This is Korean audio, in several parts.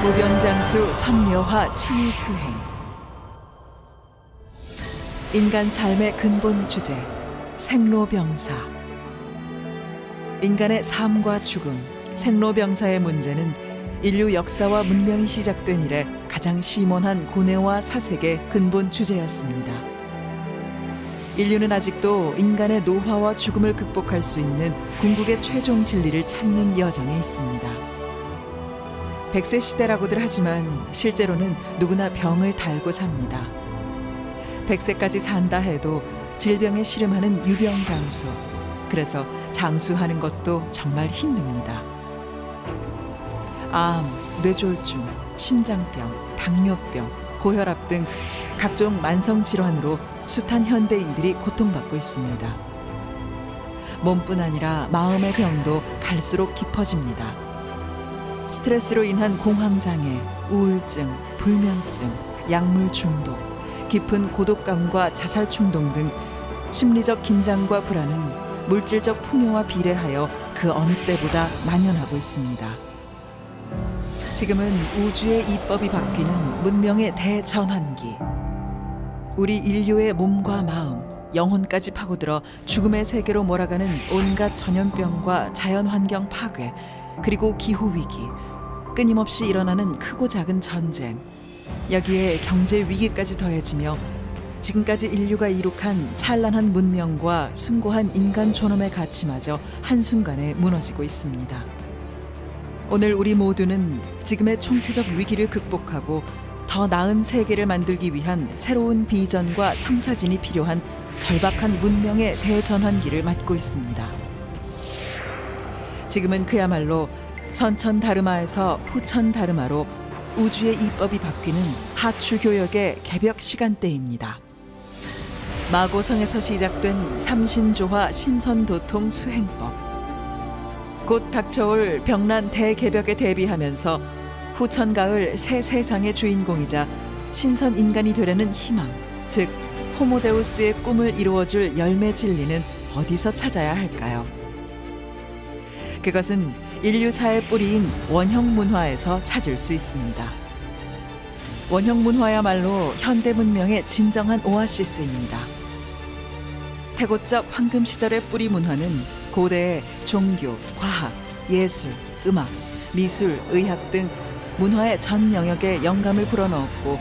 무병장수 선묘화 치유수행. 인간 삶의 근본 주제, 생로병사. 인간의 삶과 죽음, 생로병사의 문제는 인류 역사와 문명이 시작된 이래 가장 심원한 고뇌와 사색의 근본 주제였습니다. 인류는 아직도 인간의 노화와 죽음을 극복할 수 있는 궁극의 최종 진리를 찾는 여정에 있습니다. 100세 시대라고들 하지만 실제로는 누구나 병을 달고 삽니다. 100세까지 산다 해도 질병에 시름하는 유병장수. 그래서 장수하는 것도 정말 힘듭니다. 암, 뇌졸중, 심장병, 당뇨병, 고혈압 등 각종 만성 질환으로 숱한 현대인들이 고통받고 있습니다. 몸뿐 아니라 마음의 병도 갈수록 깊어집니다. 스트레스로 인한 공황장애, 우울증, 불면증, 약물 중독, 깊은 고독감과 자살 충동 등 심리적 긴장과 불안은 물질적 풍요와 비례하여 그 어느 때보다 만연하고 있습니다. 지금은 우주의 이법이 바뀌는 문명의 대전환기. 우리 인류의 몸과 마음, 영혼까지 파고들어 죽음의 세계로 몰아가는 온갖 전염병과 자연환경 파괴, 그리고 기후위기, 끊임없이 일어나는 크고 작은 전쟁, 여기에 경제 위기까지 더해지며 지금까지 인류가 이룩한 찬란한 문명과 숭고한 인간 존엄의 가치마저 한순간에 무너지고 있습니다. 오늘 우리 모두는 지금의 총체적 위기를 극복하고 더 나은 세계를 만들기 위한 새로운 비전과 청사진이 필요한 절박한 문명의 대전환기를 맞고 있습니다. 지금은 그야말로 선천다르마에서 후천다르마로 우주의 이법이 바뀌는 하추교역의 개벽 시간대입니다. 마고성에서 시작된 삼신조화 신선도통 수행법. 곧 닥쳐올 병난 대개벽에 대비하면서 후천가을 새 세상의 주인공이자 신선인간이 되려는 희망, 즉 호모데우스의 꿈을 이루어줄 열매 진리는 어디서 찾아야 할까요? 그것은 인류사의 뿌리인 원형문화에서 찾을 수 있습니다. 원형문화야말로 현대 문명의 진정한 오아시스입니다. 태고적 황금 시절의 뿌리 문화는 고대의 종교, 과학, 예술, 음악, 미술, 의학 등 문화의 전 영역에 영감을 불어넣었고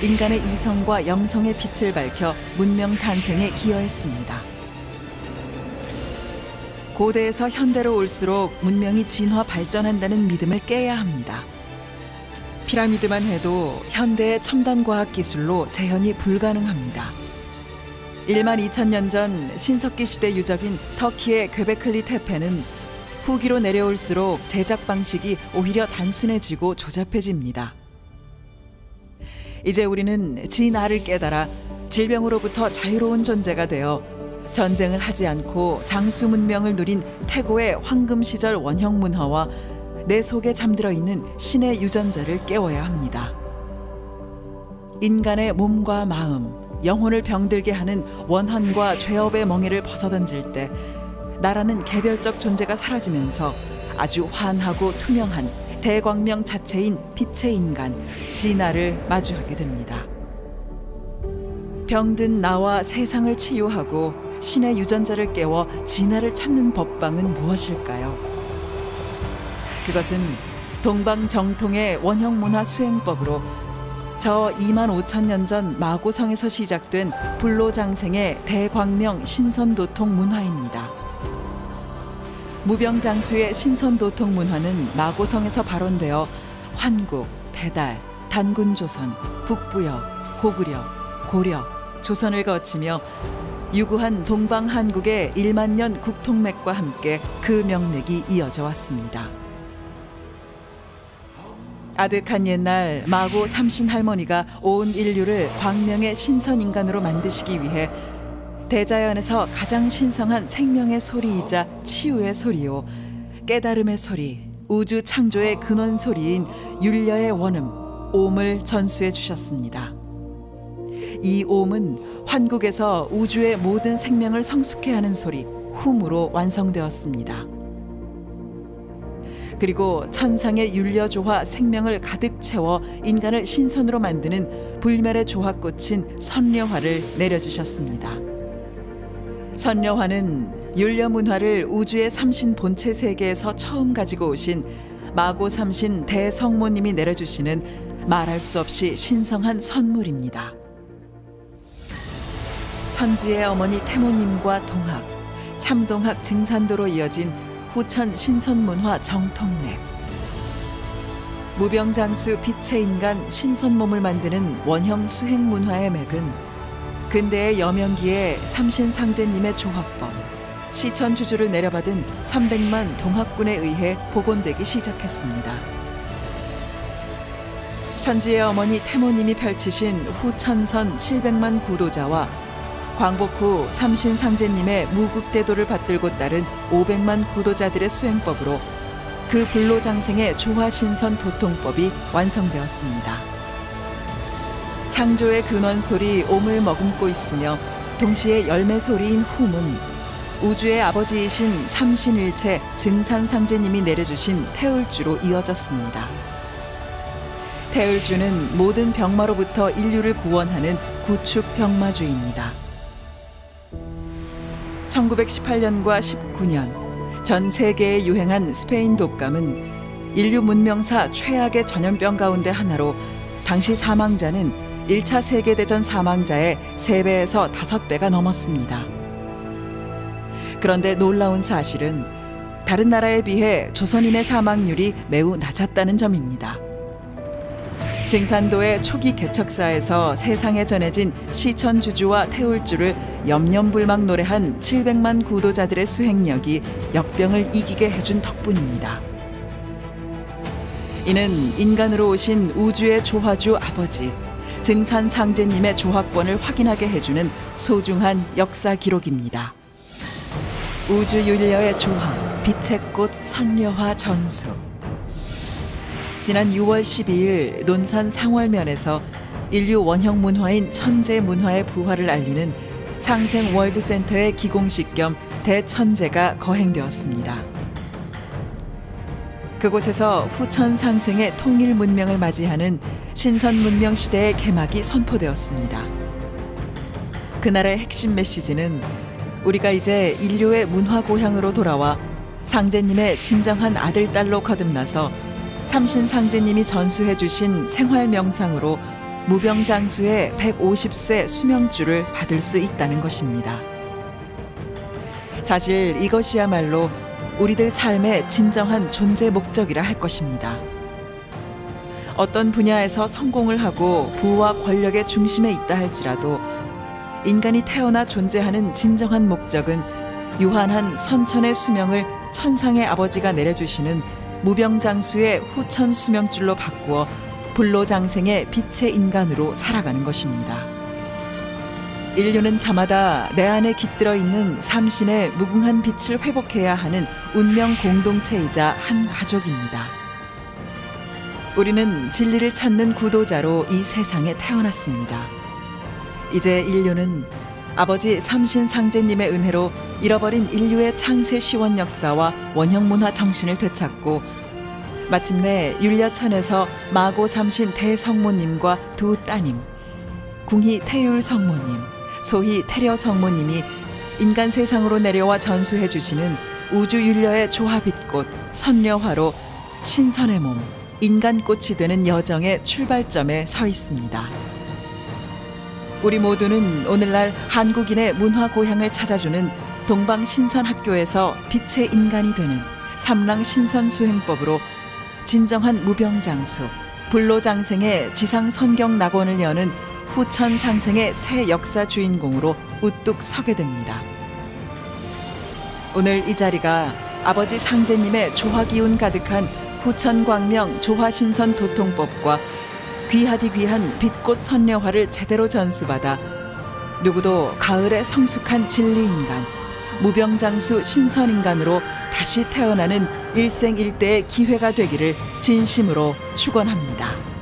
인간의 이성과 영성의 빛을 밝혀 문명 탄생에 기여했습니다. 고대에서 현대로 올수록 문명이 진화 발전한다는 믿음을 깨야 합니다. 피라미드만 해도 현대의 첨단 과학 기술로 재현이 불가능합니다. 1만 2천년 전 신석기 시대 유적인 터키의 göbekli tepe는 후기로 내려올수록 제작 방식이 오히려 단순해지고 조잡해집니다. 이제 우리는 진아를 깨달아 질병으로부터 자유로운 존재가 되어 전쟁을 하지 않고 장수 문명을 누린 태고의 황금 시절 원형 문화와 내 속에 잠들어 있는 신의 유전자를 깨워야 합니다. 인간의 몸과 마음, 영혼을 병들게 하는 원한과 죄업의 멍에를 벗어던질 때 나라는 개별적 존재가 사라지면서 아주 환하고 투명한 대광명 자체인 빛의 인간, 진아를 마주하게 됩니다. 병든 나와 세상을 치유하고 신의 유전자를 깨워 진아를 찾는 법방은 무엇일까요? 그것은 동방 정통의 원형문화 수행법으로 저 2만 5천 년 전 마고성에서 시작된 불로장생의 대광명 신선도통 문화입니다. 무병장수의 신선도통 문화는 마고성에서 발원되어 환국, 배달, 단군조선, 북부역, 고구려, 고려, 조선을 거치며 유구한 동방한국의 1만 년 국통맥과 함께 그 명맥이 이어져 왔습니다. 아득한 옛날 마고 삼신 할머니가 온 인류를 광명의 신선인간으로 만드시기 위해 대자연에서 가장 신성한 생명의 소리이자 치유의 소리요, 깨달음의 소리, 우주 창조의 근원 소리인 율려의 원음, 옴을 전수해 주셨습니다. 이 옴은 환국에서 우주의 모든 생명을 성숙해 하는 소리, 훔으로 완성되었습니다. 그리고 천상의 율려조화 생명을 가득 채워 인간을 신선으로 만드는 불멸의 조화꽃인 선려화를 내려주셨습니다. 선려화는 율려문화를 우주의 삼신 본체 세계에서 처음 가지고 오신 마고 삼신 대성모님이 내려주시는 말할 수 없이 신성한 선물입니다. 천지의 어머니 태모님과 동학, 참동학 증산도로 이어진 후천 신선문화 정통맥. 무병장수 빛의 인간 신선몸을 만드는 원형 수행문화의 맥은 근대의 여명기에 삼신상제님의 조합법, 시천주주를 내려받은 300만 동학군에 의해 복원되기 시작했습니다. 천지의 어머니 태모님이 펼치신 후천선 700만 구도자와 광복 후 삼신상제님의 무국대도를 받들고 따른 500만 구도자들의 수행법으로 그 불로장생의 조화신선 도통법이 완성되었습니다. 창조의 근원소리 옴을 머금고 있으며 동시에 열매소리인 hum은 우주의 아버지이신 삼신일체 증산상제님이 내려주신 태을주로 이어졌습니다. 태을주는 모든 병마로부터 인류를 구원하는 구축병마주입니다. 1918년과 19년 전 세계에 유행한 스페인 독감은 인류 문명사 최악의 전염병 가운데 하나로 당시 사망자는 1차 세계대전 사망자의 3배에서 5배가 넘었습니다. 그런데 놀라운 사실은 다른 나라에 비해 조선인의 사망률이 매우 낮았다는 점입니다. 증산도의 초기 개척사에서 세상에 전해진 시천주주와 태울주를 염염불망 노래한 700만 구도자들의 수행력이 역병을 이기게 해준 덕분입니다. 이는 인간으로 오신 우주의 조화주 아버지 증산상제님의 조합권을 확인하게 해주는 소중한 역사 기록입니다. 우주윤려의 조합, 빛의 꽃 선려화 전수. 지난 6월 12일 논산 상월면에서 인류 원형 문화인 천재 문화의 부활을 알리는 상생 월드센터의 기공식 겸 대천재가 거행되었습니다. 그곳에서 후천 상생의 통일 문명을 맞이하는 신선 문명 시대의 개막이 선포되었습니다. 그날의 핵심 메시지는 우리가 이제 인류의 문화 고향으로 돌아와 상제님의 진정한 아들, 딸로 거듭나서 삼신상제님이 전수해 주신 생활 명상으로 무병장수의 150세 수명주를 받을 수 있다는 것입니다. 사실 이것이야말로 우리들 삶의 진정한 존재 목적이라 할 것입니다. 어떤 분야에서 성공을 하고 부와 권력의 중심에 있다 할지라도 인간이 태어나 존재하는 진정한 목적은 유한한 선천의 수명을 천상의 아버지가 내려주시는 무병장수의 후천 수명줄로 바꾸어 불로장생의 빛의 인간으로 살아가는 것입니다. 인류는 저마다 내 안에 깃들어 있는 삼신의 무궁한 빛을 회복해야 하는 운명 공동체이자 한 가족입니다. 우리는 진리를 찾는 구도자로 이 세상에 태어났습니다. 이제 인류는 아버지 삼신상제님의 은혜로 잃어버린 인류의 창세 시원 역사와 원형 문화 정신을 되찾고 마침내 율려천에서 마고 삼신 대성모님과 두 따님 궁희 태율 성모님, 소희 태려 성모님이 인간 세상으로 내려와 전수해 주시는 우주윤려의 조화빛꽃 선려화로 신선의 몸, 인간꽃이 되는 여정의 출발점에 서 있습니다. 우리 모두는 오늘날 한국인의 문화 고향을 찾아주는 동방신선학교에서 빛의 인간이 되는 삼랑신선수행법으로 진정한 무병장수, 불로장생의 지상선경낙원을 여는 후천상생의 새 역사 주인공으로 우뚝 서게 됩니다. 오늘 이 자리가 아버지 상제님의 조화기운 가득한 후천광명 조화신선 도통법과 귀하디 귀한 빛꽃 선려화를 제대로 전수받아 누구도 가을의 성숙한 진리인간, 무병장수 신선인간으로 다시 태어나는 일생일대의 기회가 되기를 진심으로 축원합니다.